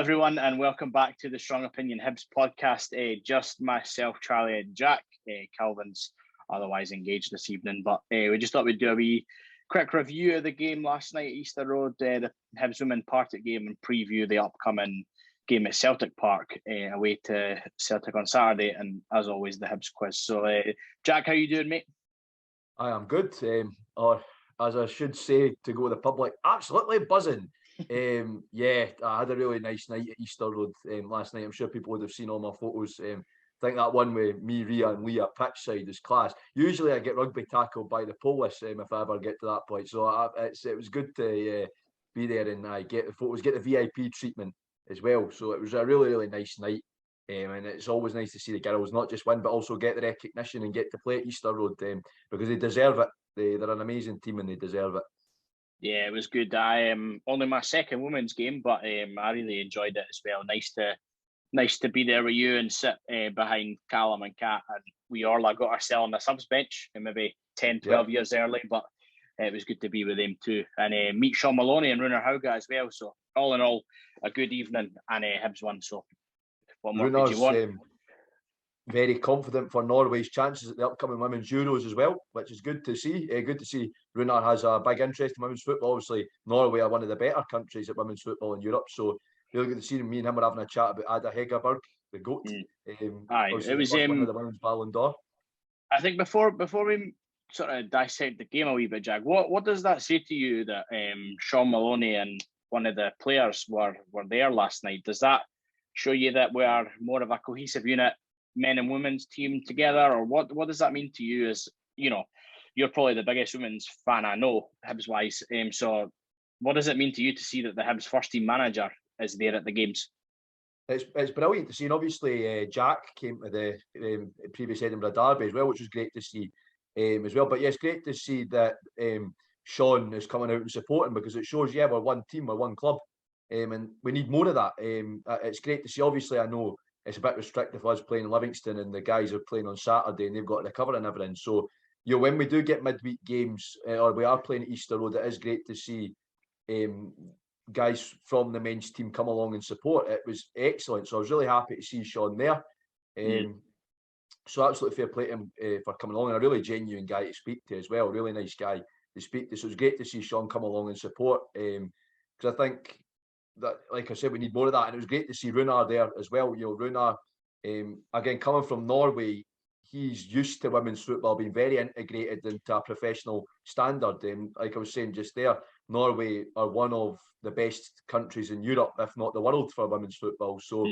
everyone, and welcome back to the Strong Opinion Hibs podcast. Just myself, Charlie, and Jack. Calvin's otherwise engaged this evening, but we just thought we'd do a wee quick review of the game last night at Easter Road, the Hibs women Partick game, and preview the upcoming game at Celtic Park away to Celtic on Saturday, and as always, the Hibs quiz. So, Jack, how you doing, mate? I am good, or as I should say to go to the public, absolutely buzzing. Yeah, I had a really nice night at Easter Road last night. I'm sure people would have seen all my photos. I think that one with me, Ria and Leah pitchside is class. Usually I get rugby tackled by the police if I ever get to that point. So it was good to be there and get the photos, get the VIP treatment as well. So it was a really, really nice night. And it's always nice to see the girls not just win, but also get the recognition and get to play at Easter Road because they deserve it. They're an amazing team and they deserve it. Yeah, it was good. I only my second women's game, but I really enjoyed it as well. Nice to be there with you and sit behind Callum and Kat, and we all got ourselves on the subs bench, and maybe 10, 12 years early, but it was good to be with them too, and meet Sean Maloney and Runar Hauga as well. So all in all, a good evening, and Hibs won. So what more could you want? Very confident for Norway's chances at the upcoming Women's Euros as well, which is good to see. Good to see Runar has a big interest in women's football. Obviously, Norway are one of the better countries at women's football in Europe. So really good to see me and him were having a chat about Ada Hegerberg, the GOAT. It was one of the women's Ballon d'Or. I think before we sort of dissect the game a wee bit, Jack, what does that say to you that Sean Maloney and one of the players were there last night? Does that show you that we are more of a cohesive unit, men and women's team together, or what does that mean to you? As you know, you're probably the biggest women's fan I know, Hibs wise. So what does it mean to you to see that the Hibs first team manager is there at the games? It's brilliant to see, and obviously Jack came to the previous Edinburgh Derby as well, which was great to see as well. But yeah, it's great to see that Sean is coming out and supporting, because it shows we're one team, we're one club, and we need more of that. It's great to see. Obviously, I know it's a bit restrictive for us playing in Livingston, and the guys are playing on Saturday and they've got to recover and everything. So, when we do get midweek games or we are playing at Easter Road, it is great to see guys from the men's team come along and support. It was excellent. So I was really happy to see Sean there. So absolutely fair play to him for coming along, and a really genuine guy to speak to as well. Really nice guy to speak to. So it's great to see Sean come along and support, because I think that, like I said, we need more of that, and it was great to see Runar there as well. Runar, again, coming from Norway, he's used to women's football being very integrated into a professional standard. Like I was saying just there, Norway are one of the best countries in Europe, if not the world, for women's football. So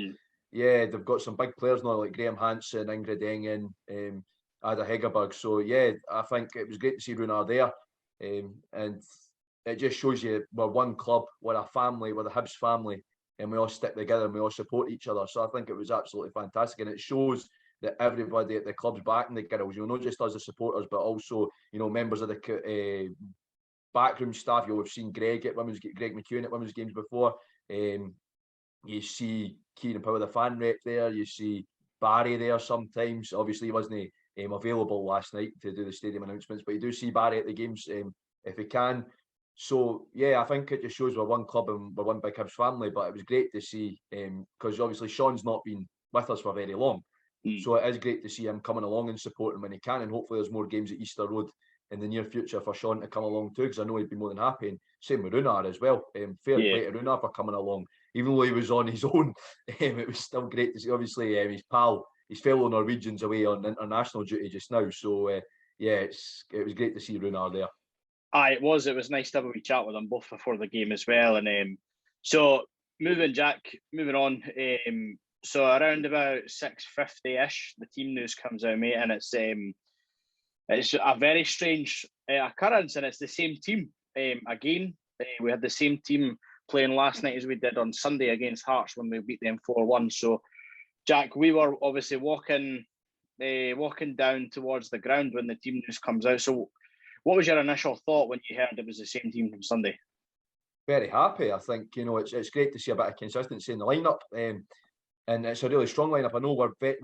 yeah, they've got some big players now like Graham Hansen, Ingrid Engen, Ada Hegerberg. So yeah, I think it was great to see Runar there, and it just shows you we're one club, we're a family, we're the Hibs family, and we all stick together and we all support each other. So I think it was absolutely fantastic, and it shows that everybody at the club's backing the girls. Not just us as supporters, but also members of the backroom staff. We've seen Greg McEwen at women's games before. You see Kieran Power, the fan rep, there. You see Barry there sometimes. Obviously, he wasn't available last night to do the stadium announcements, but you do see Barry at the games if he can. So yeah, I think it just shows we're one club and we're one big Hibs family. But it was great to see, because obviously Sean's not been with us for very long, so it is great to see him coming along and supporting when he can. And hopefully there's more games at Easter Road in the near future for Sean to come along too, because I know he'd be more than happy. And same with Runar as well. Fair play to Runar for coming along, even though he was on his own. It was still great to see. Obviously, his fellow Norwegians away on international duty just now. So it was great to see Runar there. It was nice to have a wee chat with them both before the game as well. And so moving on. So around about 6:50-ish, the team news comes out, mate, and it's a very strange occurrence, and it's the same team again. We had the same team playing last night as we did on Sunday against Hearts when we beat them 4-1. So, Jack, we were obviously walking down towards the ground when the team news comes out. So, what was your initial thought when you heard it was the same team from Sunday? Very happy. I think it's great to see a bit of consistency in the lineup, and it's a really strong lineup. I know we've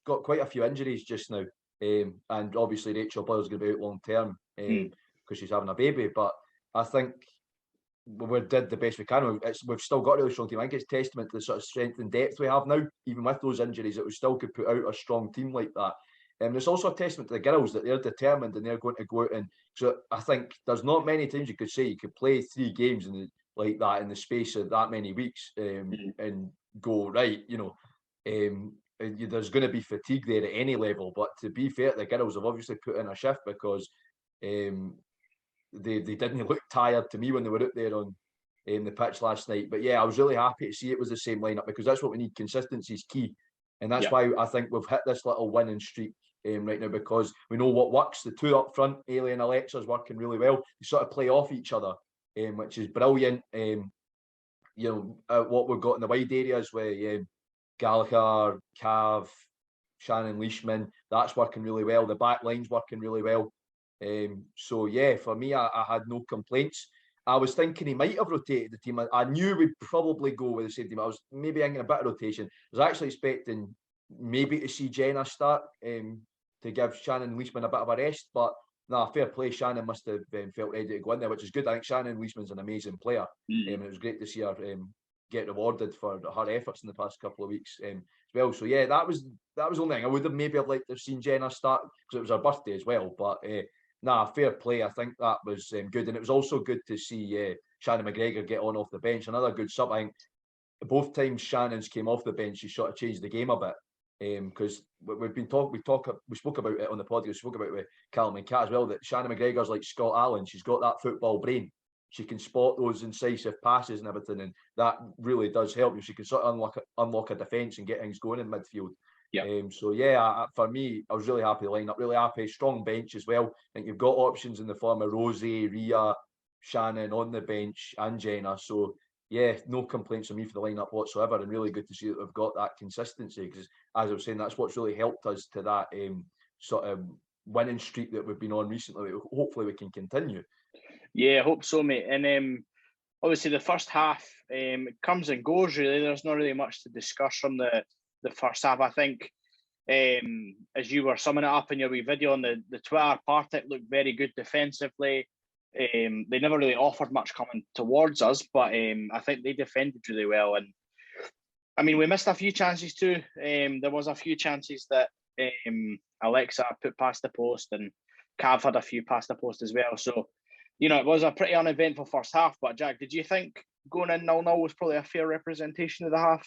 got quite a few injuries just now, and obviously Rachel Blair's going to be out long term because she's having a baby. But I think we did the best we can. We've still got a really strong team. I think it's testament to the sort of strength and depth we have now, even with those injuries, that we still could put out a strong team like that. And it's also a testament to the girls that they're determined and they're going to go out. And so I think there's not many times you could say you could play 3 games like that in the space of that many weeks and go, right, there's going to be fatigue there at any level. But to be fair, the girls have obviously put in a shift because they didn't look tired to me when they were out there on the pitch last night. But yeah, I was really happy to see it was the same lineup because that's what we need. Consistency is key. And that's why I think we've hit this little winning streak right now, because we know what works. The 2 up front, Ailey and Alexa, is working really well. They sort of play off each other, which is brilliant. What we've got in the wide areas with Gallagher, Cav, Shannon Leishman, that's working really well. The back line's working really well. So yeah, for me, I had no complaints. I was thinking he might have rotated the team. I knew we'd probably go with the same team. I was maybe thinking a bit of rotation. I was actually expecting maybe to see Jenna start to give Shannon Leishman a bit of a rest. But fair play. Shannon must have felt ready to go in there, which is good. I think Shannon Leishman's an amazing player. And it was great to see her get rewarded for her efforts in the past couple of weeks as well. So yeah, that was the only thing. I would have maybe liked to have seen Jenna start because it was her birthday as well. But fair play. I think that was good. And it was also good to see Shannon McGregor get on off the bench. Another good sub. I think both times Shannon's came off the bench, she sort of changed the game a bit. Because we spoke about it on the podcast, we spoke about it with Callum and Kat as well, that Shannon McGregor's like Scott Allen. She's got that football brain. She can spot those incisive passes and everything, and that really does help you. She can sort of unlock a defence and get things going in midfield. For me, I was really happy with the lineup, really happy. Strong bench as well. I think you've got options in the form of Rosie, Ria, Shannon on the bench, and Jenna. So yeah, no complaints from me for the lineup whatsoever, and really good to see that we've got that consistency, because as I was saying, that's what's really helped us to that sort of winning streak that we've been on recently. Hopefully we can continue. Yeah, I hope so, mate. And obviously the first half comes and goes, really. There's not really much to discuss from the first half. I think as you were summing it up in your wee video on the Twitter, Partick looked very good defensively. They never really offered much coming towards us, but I think they defended really well. And I mean, we missed a few chances too. There was a few chances that Alexa put past the post, and Cav had a few past the post as well. So, it was a pretty uneventful first half. But Jack, did you think going in 0-0 was probably a fair representation of the half?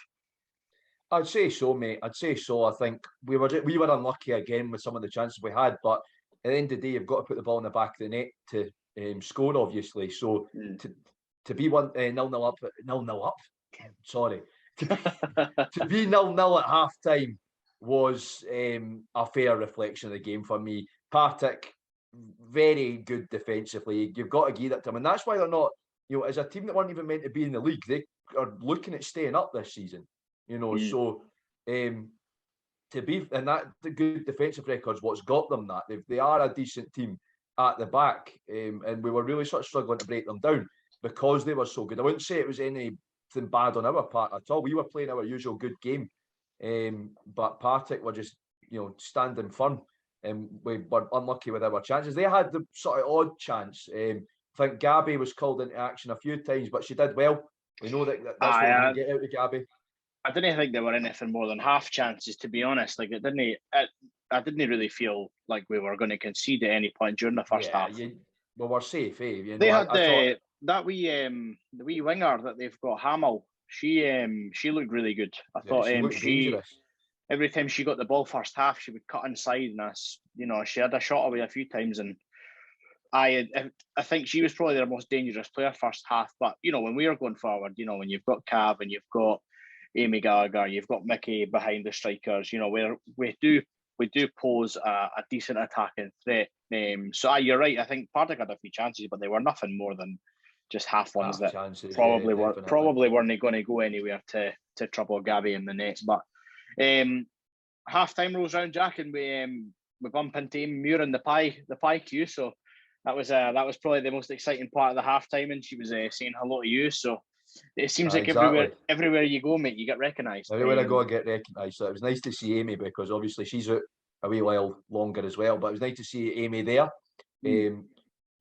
I'd say so, mate. I'd say so. I think we were unlucky again with some of the chances we had, but at the end of the day, you've got to put the ball in the back of the net to score, obviously. So to be 0-0 up, sorry, to be 0-0 at half time was a fair reflection of the game for me. Partick, very good defensively. You've got to give that to them, and that's why they're not. As a team that weren't even meant to be in the league, they are looking at staying up this season. So to be, and that the good defensive record's what's got them that. They are a decent team at the back, and we were really sort of struggling to break them down because they were so good. I wouldn't say it was anything bad on our part at all. We were playing our usual good game, but Partick were just standing firm, and we were unlucky with our chances. They had the sort of odd chance. I think Gabby was called into action a few times, but she did well. We know that's what we get out of Gabby. I didn't think they were anything more than half chances, to be honest. Like I didn't really feel like we were going to concede at any point during the first half. We're safe, eh? They had that wee winger that they've got, Hamill. She looked really good. I thought she every time she got the ball first half, she would cut inside, and she had a shot away a few times, and I think she was probably their most dangerous player first half. But when we were going forward, when you've got Cav and you've got Amy Gallagher, you've got Mickey behind the strikers, we do pose a decent attacking threat. So you're right. I think Partick had a few chances, but they were nothing more than just half ones that probably weren't going to go anywhere to trouble Gabby in the net. But half time rolls round, Jack, and we bump into Amy Muir in the pie queue. So that was probably the most exciting part of the half time, and she was saying hello to you. So it seems like everywhere you go, mate, you get recognised. Everywhere I go, I get recognised. So it was nice to see Amy, because obviously she's out a wee while longer as well. But it was nice to see Amy there.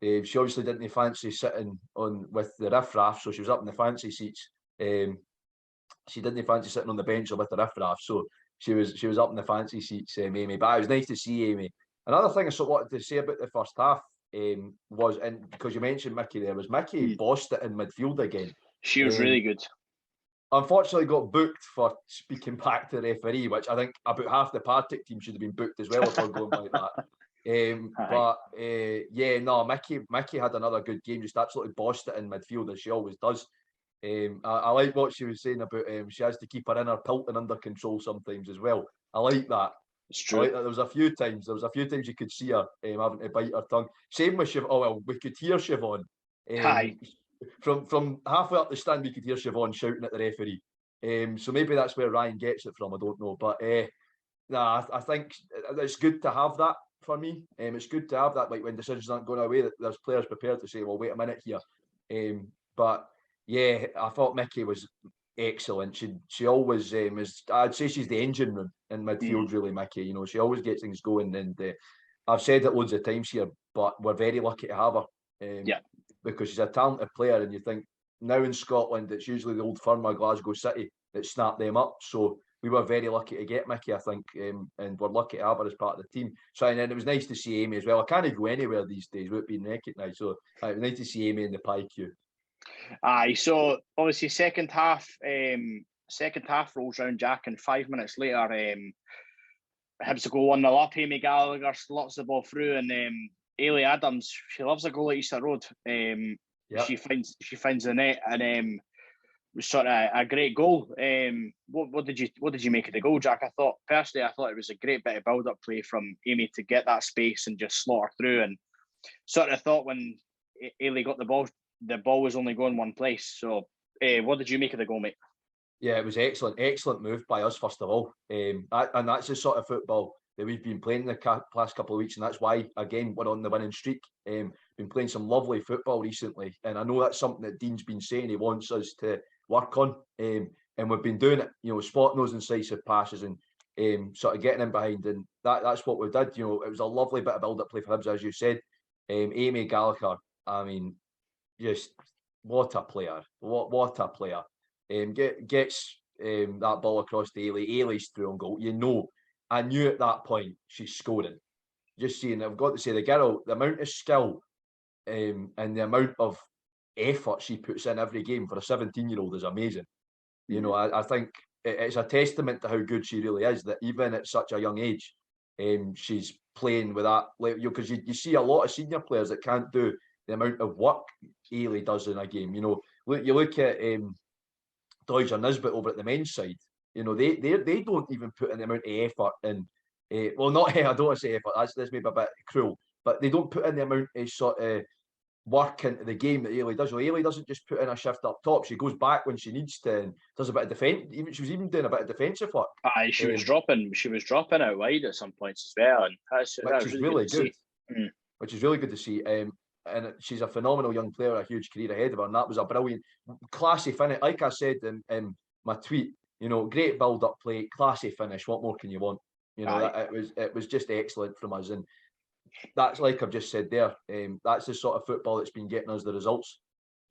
She obviously didn't fancy sitting on with the riff-raff, so she was up in the fancy seats. She didn't fancy sitting on the bench or with the riff-raff, so she was up in the fancy seats, Amy. But it was nice to see Amy. Another thing I sort of wanted to say about the first half was, and because you mentioned Mickey there, was Mickey bossed it in midfield again. She was really good. Unfortunately, got booked for speaking back to the referee, which I think about half the Partick team should have been booked as well if we're going like that. Mickey had another good game, just absolutely bossed it in midfield as she always does. I like what she was saying about she has to keep her inner Pilton under control sometimes as well. I like that. It's true. I like that. There was a few times you could see her having to bite her tongue. Same with Siobhan. Oh well, we could hear Siobhan. From halfway up the stand, we could hear Siobhan shouting at the referee. So maybe that's where Ryan gets it from. I don't know, but I think it's good to have that for me. It's good to have that, like when decisions aren't going away, that there's players prepared to say, "Well, wait a minute here." But yeah, I thought Mickey was excellent. She always is. I'd say she's the engine room in midfield, really, Mickey. You know, she always gets things going, and I've said it loads of times here, but we're very lucky to have her. Because she's a talented player, and you think now in Scotland it's usually the old firm of Glasgow City that snap them up. So we were very lucky to get Mickey, I think, and we're lucky to have her as part of the team. So and then it was nice to see Amy as well. I can't go anywhere these days without being recognised. So it was nice to see Amy in the pie queue. So obviously second half rolls round, Jack, and 5 minutes later, Hibs to go 1-0 up. Amy Gallagher slots the ball through, and Ailey Adams, she loves a goal at Easter Road. She finds the net, and was sort of a great goal. What did you make of the goal, Jack? I thought it was a great bit of build-up play from Amy to get that space and just slot her through. And sort of thought when Ailey got the ball was only going one place. So, what did you make of the goal, mate? Yeah, it was excellent move by us first of all, and that's the sort of football that we've been playing the past couple of weeks, and that's why again we're on the winning streak. Been playing some lovely football recently, and I know that's something that Dean's been saying he wants us to work on, and we've been doing it. You know, spotting those incisive passes and sort of getting in behind, and that's what we did. You know, it was a lovely bit of build-up play for Hibs, as you said. Amy Gallagher, I mean, just what a player! What a player! Gets that ball across to Ailey. Ailey's through on goal. You know, I knew at that point she's scoring. Just seeing, I've got to say, the girl, the amount of skill and the amount of effort she puts in every game for a 17-year-old is amazing. You know, I think it's a testament to how good she really is, that even at such a young age, she's playing with that. Because you see a lot of senior players that can't do the amount of work Ailey does in a game. You know, you look at Deutscher Nisbet over at the men's side. You know, they don't even put in the amount of effort in. Well, not I don't want to say effort. That's maybe a bit cruel, but they don't put in the amount of sort of work into the game that Ailey does. Well, Ailey doesn't just put in a shift up top. She goes back when she needs to and does a bit of defence. She was even doing a bit of defensive work. She was dropping out wide at some points as well, and which is really good. Which is really good to see. And she's a phenomenal young player, a huge career ahead of her, and that was a brilliant, classy finish. Like I said in my tweet, you know, great build-up play, classy finish. What more can you want? You know, it was just excellent from us, and that's like I've just said there. That's the sort of football that's been getting us the results.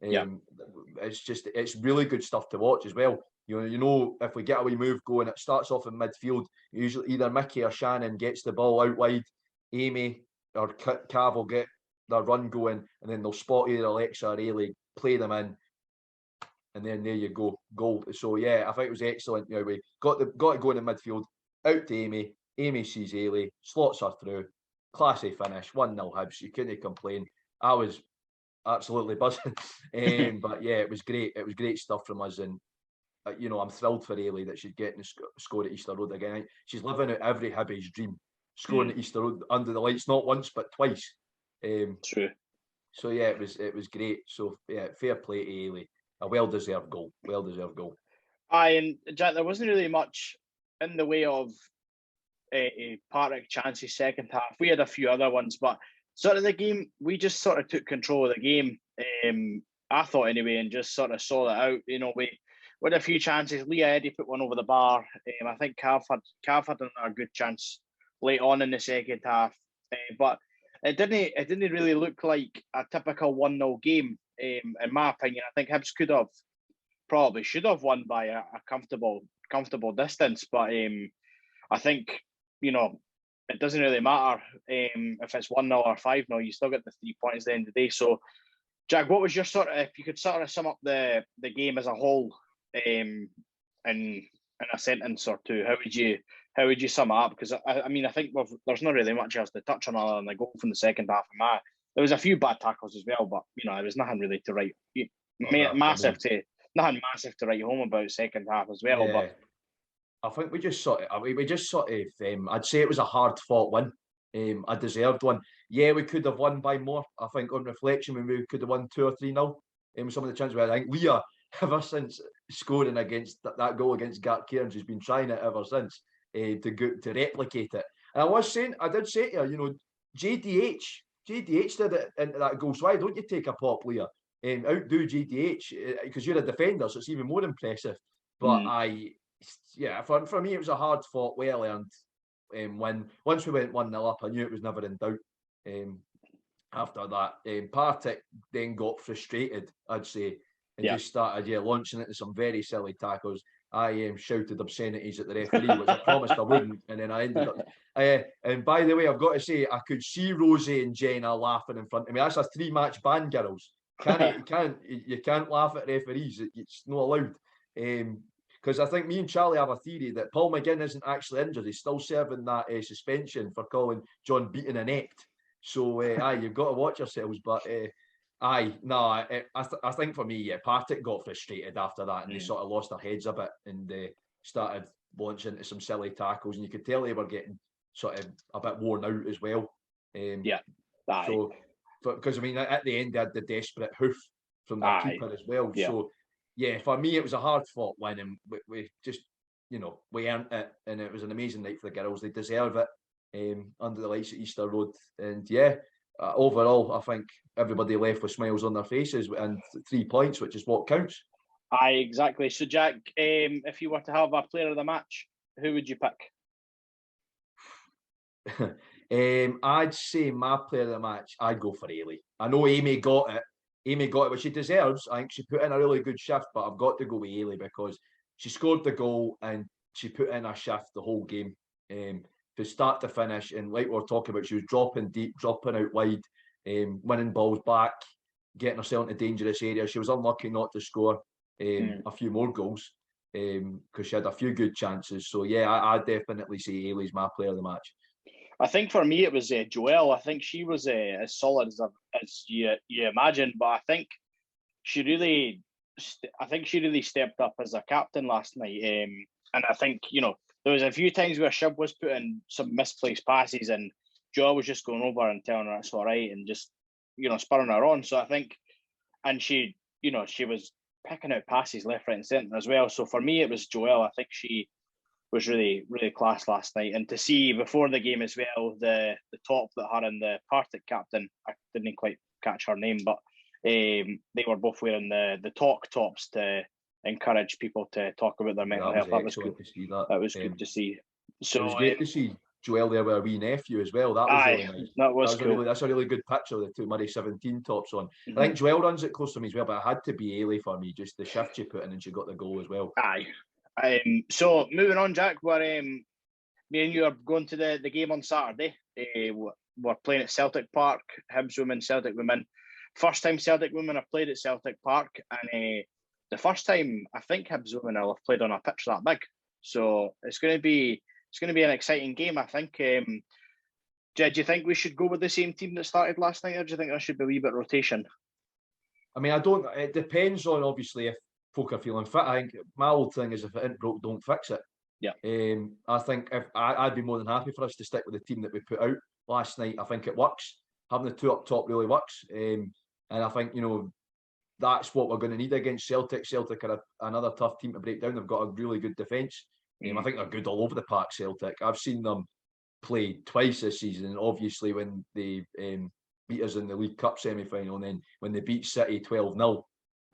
It's really good stuff to watch as well. You know, if we get a wee move going, it starts off in midfield. Usually, either Mickey or Shannon gets the ball out wide. Amy or Cav will get their run going, and then they'll spot either Alexa or Ailey, play them in, and then there you go, goal. So yeah, I think it was excellent. You know, we got it going in midfield, out to Amy. Amy sees Ailey, slots her through, classy finish, 1-0 Hibs. You couldn't complain. I was absolutely buzzing. But yeah, it was great. It was great stuff from us, and you know, I'm thrilled for Ailey that she's getting to score at Easter Road again. She's living out every Hibby's dream, scoring at Easter Road under the lights, not once but twice. True. So yeah, it was great. So yeah, fair play to Ailey. A well-deserved goal. And Jack, there wasn't really much in the way of Partick chances second half. We had a few other ones, but sort of the game, we just sort of took control of the game. I thought anyway, and just sort of saw it out. You know, we had a few chances. Leah Eddy put one over the bar. I think Cav had a good chance late on in the second half. But it didn't really look like a typical 1-0 game. In my opinion, I think Hibs should have won by a comfortable distance. But I think, it doesn't really matter if it's 1-0 or 5-0. You still get the 3 points at the end of the day. So, Jack, what was your if you could sort of sum up the game as a whole, in a sentence or two, how would you sum it up? Because I mean, I think there's not really much else to touch on other than the goal from the second half. There was a few bad tackles as well, but it was nothing really to write. Nothing massive to write home about second half as well. Yeah. But I think we just sort of, I'd say it was a hard fought win, a deserved one. Yeah, we could have won by more. I think on reflection, we could have won 2 or 3-0. Some of the chances we had, I think Leah, ever since scoring against that goal against Gart Cairns, has been trying it ever since to replicate it. And I did say to her, JDH did it into that goal. So why don't you take a pop, Leah? Outdo JDH because you're a defender, so it's even more impressive. But for me, it was a hard fought, well earned win. Once we went 1-0 up, I knew it was never in doubt. After that, Partick then got frustrated, I'd say, and just started launching into some very silly tackles. I shouted obscenities at the referee, which I promised I wouldn't, and then I ended up. And by the way, I've got to say, I could see Rosie and Jenna laughing in front of me. That's a 3-match ban, girls. You can't laugh at referees. It's not allowed. Because I think me and Charlie have a theory that Paul McGinn isn't actually injured. He's still serving that suspension for calling John Beaton inept. So, you've got to watch yourselves. But, I think for me, Partick got frustrated after that and they sort of lost their heads a bit and started launching into some silly tackles. And you could tell they were getting sort of a bit worn out as well. So, because, I mean, at the end, they had the desperate hoof from the keeper as well. Yeah. So, for me, it was a hard-fought win, and we just, we earned it, and it was an amazing night for the girls. They deserve it under the lights at Easter Road. And, overall, I think everybody left with smiles on their faces and 3 points, which is what counts. Aye, exactly. So, Jack, if you were to have a player of the match, who would you pick? I'd say my player of the match, I'd go for Ailey. I know Amy got it, which she deserves. I think she put in a really good shift, but I've got to go with Ailey because she scored the goal and she put in a shift the whole game, to start to finish. And like we were talking about, she was dropping deep, dropping out wide, winning balls back, getting herself into dangerous areas. She was unlucky not to score a few more goals because she had a few good chances. So I definitely say Ailey's my player of the match. I think for me it was Joelle. I think she was as solid as you imagine, but I think she really stepped up as a captain last night. And I think there was a few times where Shib was putting some misplaced passes, and Joelle was just going over and telling her it's all right, and just spurring her on. So I think, and she was picking out passes left, right, and centre as well. So for me, it was Joelle. I think she was really, really class last night. And to see before the game as well, the top that her and the Partick captain, I didn't quite catch her name, but they were both wearing the talk tops to encourage people to talk about their mental health. That was good to see. That was good to see. So it was great to see Joelle there with a wee nephew as well. That was really nice. That was cool. That's a really good picture of the two Murray 17 tops on. I think Joelle runs it close to me as well, but it had to be Ailey for me. Just the shift she put in, and she got the goal as well. So moving on, Jack, me and you are going to the game on Saturday. We're playing at Celtic Park, Hibs women, Celtic women. First time Celtic women have played at Celtic Park, and the first time I think Hibs women will have played on a pitch that big. So it's going to be an exciting game, I think. Do you think we should go with the same team that started last night, or do you think there should be a wee bit of rotation? I mean, it depends on obviously if folk are feeling fit. I think my old thing is if it ain't broke, don't fix it. I think I'd be more than happy for us to stick with the team that we put out last night. I think it works. Having the two up top really works. And I think, that's what we're going to need against Celtic. Celtic are another tough team to break down. They've got a really good defence. I think they're good all over the park, Celtic. I've seen them play twice this season. Obviously, when they beat us in the League Cup semi-final, and then when they beat City 12-0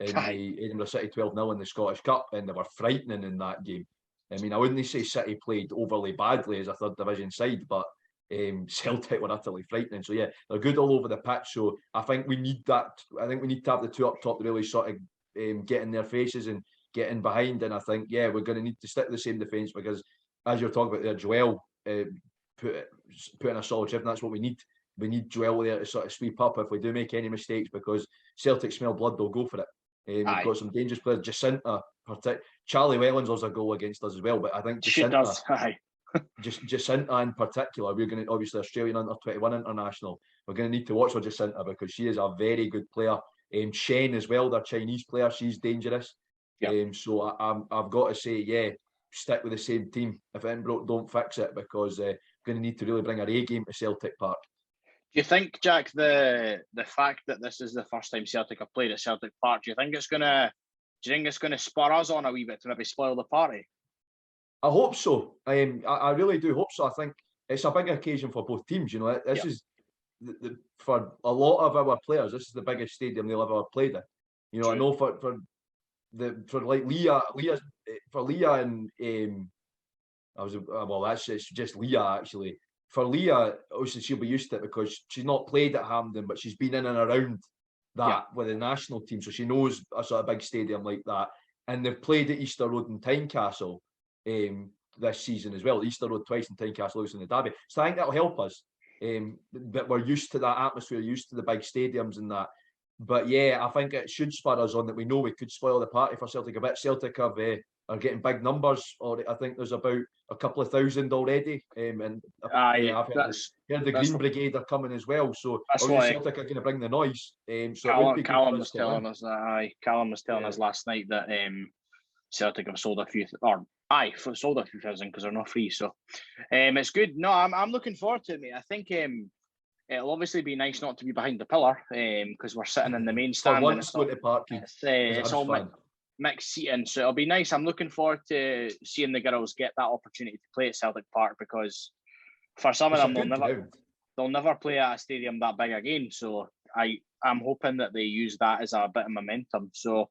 in the Edinburgh City 12-0 in the Scottish Cup, and they were frightening in that game. I mean, I wouldn't say City played overly badly as a third division side, but Celtic were utterly frightening. So yeah, they're good all over the pitch. So I think we need that. I think we need to have the two up top to really sort of get in their faces and get in behind. And I think, yeah, we're going to need to stick to the same defence because, as you're talking about there, Joel put in a solid shift, and that's what we need. We need Joel there to sort of sweep up if we do make any mistakes, because Celtic smell blood, they'll go for it. We've got some dangerous players. Jacinta, Charlie Wellens was a goal against us as well, but I think Jacinta, Jacinta in particular, we're going to, obviously Australian under-21 international, we're going to need to watch for Jacinta because she is a very good player. Shen as well, their Chinese player, she's dangerous. Yep. So I've got to say, yeah, stick with the same team. If it ain't broke, don't fix it, because we're going to need to really bring our A game to Celtic Park. Do you think, Jack, the fact that this is the first time Celtic have played at Celtic Park, do you think it's gonna spur us on a wee bit to maybe spoil the party? I hope so. I really do hope so. I think it's a big occasion for both teams. You know, this is for a lot of our players, this is the biggest stadium they'll ever played in. You know, true. I know for like Leah and it's just Leah actually. For Leah, obviously she'll be used to it because she's not played at Hampden, but she's been in and around that with the national team, so she knows a sort of big stadium like that. And they've played at Easter Road and Tynecastle this season as well. Easter Road twice and Tynecastle losing the derby. So I think that'll help us. That we're used to that atmosphere, used to the big stadiums and that. But yeah, I think it should spur us on that we know we could spoil the party for Celtic a bit. Celtic are getting big numbers, or I think there's about a couple of thousand already. And I've heard the Green Brigade are coming as well. So Celtic are going to bring the noise. So Callum was telling us that. Callum was telling us last night that Celtic have sold a few, sold a few thousand because they're not free. So it's good. No, I'm looking forward to it, mate. I think it'll obviously be nice not to be behind the pillar because we're sitting in the main stand. It's all mixed seating, so it'll be nice. I'm looking forward to seeing the girls get that opportunity to play at Celtic Park, because for some of them they'll never play at a stadium that big again. So I'm hoping that they use that as a bit of momentum. So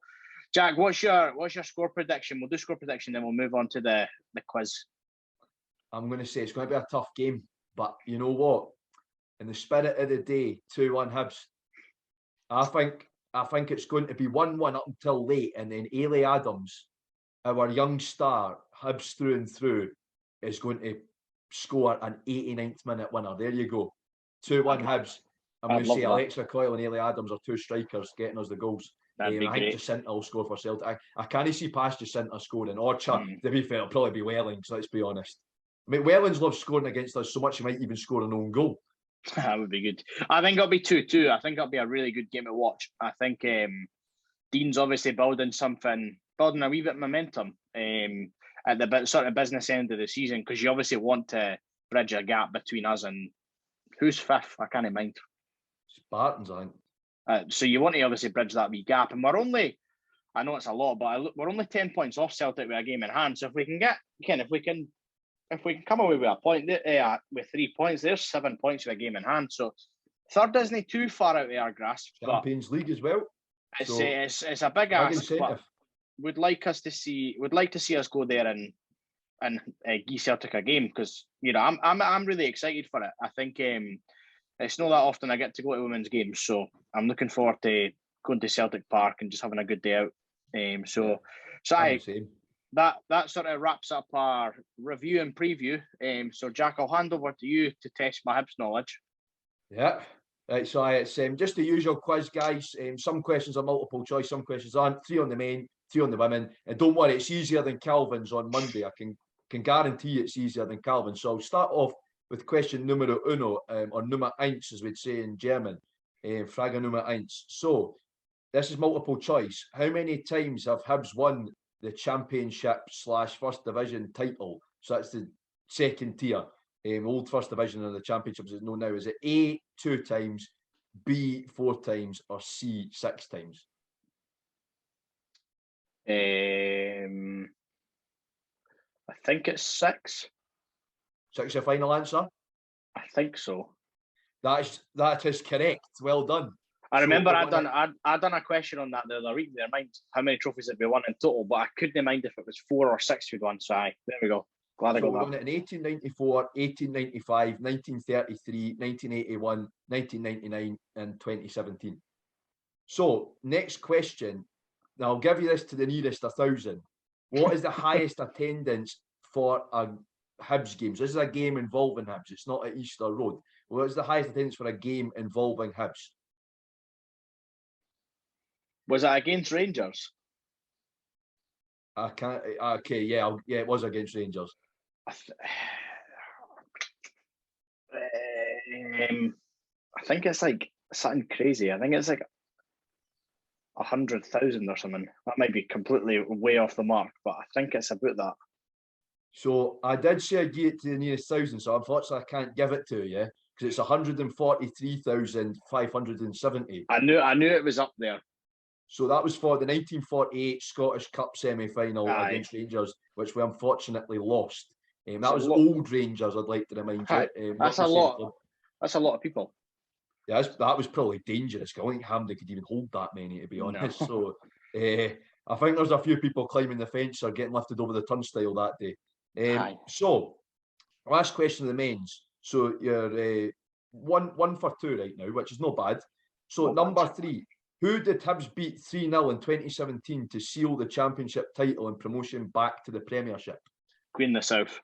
Jack, what's your score prediction? We'll do score prediction, then we'll move on to the quiz. I'm going to say it's going to be a tough game, but you know what? In the spirit of the day, 2-1 Hibs. I think it's going to be 1-1 up until late, and then Ailey Adams, our young star, Hibs through and through, is going to score an 89th minute winner. There you go. 2-1 Hibs. I'm going to say Alexa Coyle and Ailey Adams are two strikers getting us the goals. I think Jacinta will score for Celtic. I can't see past Jacinta scoring. Orchard, to be fair, it'll probably be Wellings, let's be honest. I mean, Wellings loves scoring against us so much he might even score an own goal. That would be good. I think it'll be 2-2. I think it'll be a really good game to watch. I think Dean's obviously building a wee bit of momentum at the sort of business end of the season, because you obviously want to bridge a gap between us and who's fifth? I can't mind. Spartans, I think. So you want to obviously bridge that wee gap, and we're only, I know it's a lot, but we're only 10 points off Celtic with a game in hand. So if we can come away with a point with 3 points, there's 7 points with a game in hand. So third isn't too far out of our grasp. Champions League as well. It's a big ask, but would like to see us go there and give Celtic a game, because I'm really excited for it. I think it's not that often I get to go to women's games, so I'm looking forward to going to Celtic Park and just having a good day out. That sort of wraps up our review and preview. So Jack, I'll hand over to you to test my Hibs knowledge. Yeah. Right, so it's just the usual quiz, guys. Some questions are multiple choice, some questions aren't. 3 on the men, 3 on the women. And don't worry, it's easier than Calvin's on Monday. I can guarantee it's easier than Calvin. So I'll start off with question numero uno, or Nummer 1, as we'd say in German. Frage Nummer 1. So this is multiple choice. How many times have Hibs won the Championship / First Division title? So that's the second tier. Old First Division and the Championship as it's known now. Is it A, 2 times, B, 4 times, or C, 6 times? I think it's 6. 6 your final answer? I think so. That is correct. Well done. I remember I done a question on that the other week. There, mind how many trophies have we won in total, but I couldn't mind if it was 4 or 6 we'd won. So there we go. Glad I So got we that. won it in 1894, 1895, 1933, 1981, 1999 and 2017. So next question. Now I'll give you this to the nearest 1,000. What is the highest attendance for a Hibs game? So this is a game involving Hibs. It's not at Easter Road. What is the highest attendance for a game involving Hibs? Was it against Rangers? I can't. Okay, yeah, it was against Rangers. I think it's like something crazy. I think it's like 100,000 or something. That might be completely way off the mark, but I think it's about that. So I did say I'd give it to the nearest 1,000, so unfortunately I can't give it to you because it's 143,570. I knew it was up there. So that was for the 1948 Scottish Cup semi-final Aye. against Rangers, which we unfortunately lost. That It's a was lot. old Rangers, I'd like to remind you. Aye. not That's the a same lot. club. That's a lot of people. Yeah, that was probably dangerous. I don't think Hampden could even hold that many, to be honest. No. So I think there's a few people climbing the fence or getting lifted over the turnstile that day. So, last question of the men's. So you're one for two right now, which is not bad. So Not number bad. 3, who did Hibs beat 3-0 in 2017 to seal the championship title and promotion back to the Premiership? Queen of the South.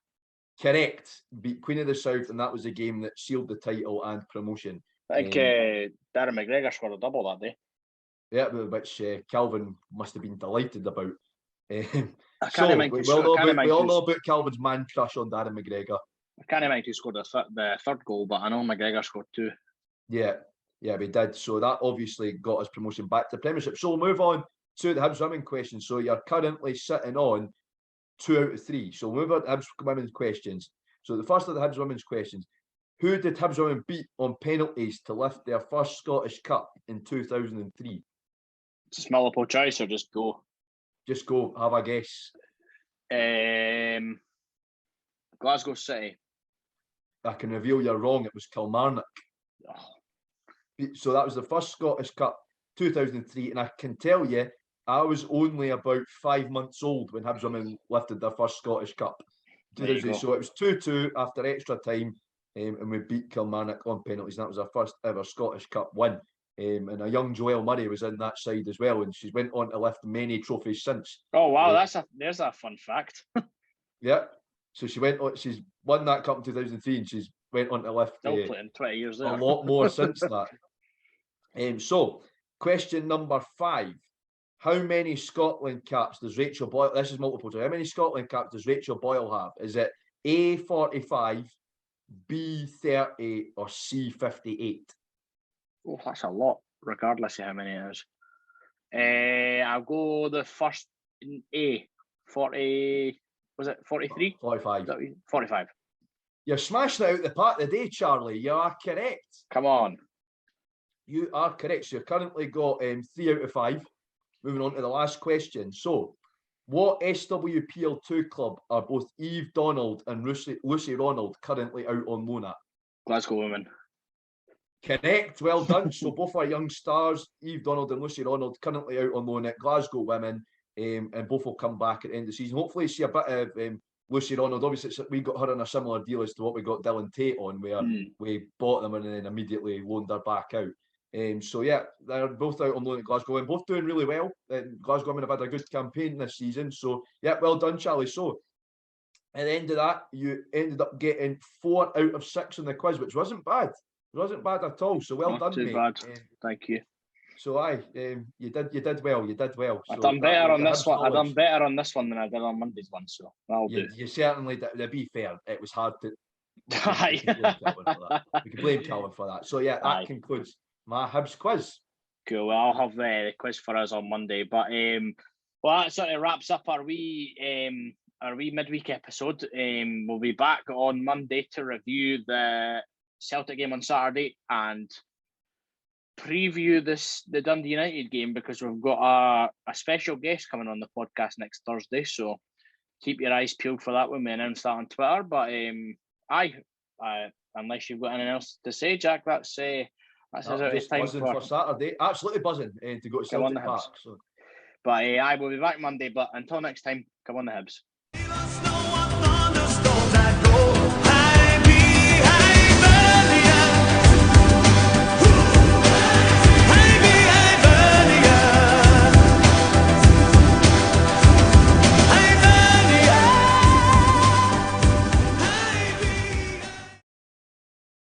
Correct. Beat Queen of the South, and that was the game that sealed the title and promotion. I think Darren McGregor scored a double that day. Yeah, which Calvin must have been delighted about. I can't mind we all know about Calvin's man crush on Darren McGregor. I can't mind who scored the third goal, but I know McGregor scored 2. Yeah, we did. So that obviously got us promotion back to the Premiership. So we'll move on to the Hibs women question. So you're currently sitting on 2 out of 3. So we'll move on to Hibs women's questions. So the first of the Hibs women's questions. Who did Hibs women beat on penalties to lift their first Scottish Cup in 2003? Just multiple choice or just go? Just go, have a guess. Glasgow City. I can reveal you're wrong. It was Kilmarnock. Oh. So that was the first Scottish Cup, 2003. And I can tell you, I was only about 5 months old when Hibs women lifted their first Scottish Cup. So it was 2-2 after extra time, and we beat Kilmarnock on penalties. And that was our first ever Scottish Cup win. And a young Joelle Murray was in that side as well, and she's went on to lift many trophies since. Oh wow, there's a fun fact. Yeah, so she's won that cup in 2003, and she's went on to lift still playing 20 years there. A lot more since that. So question number 5: how many Scotland caps does Rachel Boyle? This is multiple choice. How many Scotland caps does Rachel Boyle have? Is it A 45, B 30, or C 58? Oh, that's a lot, regardless of how many it is. I'll go the first in A. 40, was it 43? 45. 45. You're smashing it out the park today, Charlie. You are correct. Come on. You are correct. So you've currently got 3 out of 5. Moving on to the last question. So, what SWPL2 club are both Eve Donald and Lucy Ronald currently out on loan at? Glasgow Women. Correct. Well done. So both our young stars, Eve Donald and Lucy Ronald, currently out on loan at Glasgow Women, and both will come back at the end of the season. Hopefully, see a bit of Lucy Ronald. Obviously, we got her on a similar deal as to what we got Dylan Tate on, where we bought them and then immediately loaned her back out. So yeah, they're both out on loan at Glasgow and both doing really well. Glasgow Women have had a good campaign this season. So yeah, well done, Charlie. So at the end of that, you ended up getting 4 out of 6 on the quiz, which wasn't bad. It wasn't bad at all. So well Not done, too mate. bad. Thank you. So you did well. You did well. I've done better on this one. I've done better on this one than I did on Monday's one. So that'll do. You certainly did. To be fair, it was hard to. We can blame Calvin for that. So yeah, that concludes my Hibs quiz. Cool. Well, I'll have the quiz for us on Monday. But well, that sort of wraps up our wee midweek episode. We'll be back on Monday to review the Celtic game on Saturday and preview the Dundee United game, because we've got a special guest coming on the podcast next Thursday. So keep your eyes peeled for that when we announce that on Twitter. But unless you've got anything else to say, Jack, that's just time for Saturday. Absolutely buzzing to go to Celtic Park. So. But I will be back Monday. But until next time, come on the Hibs.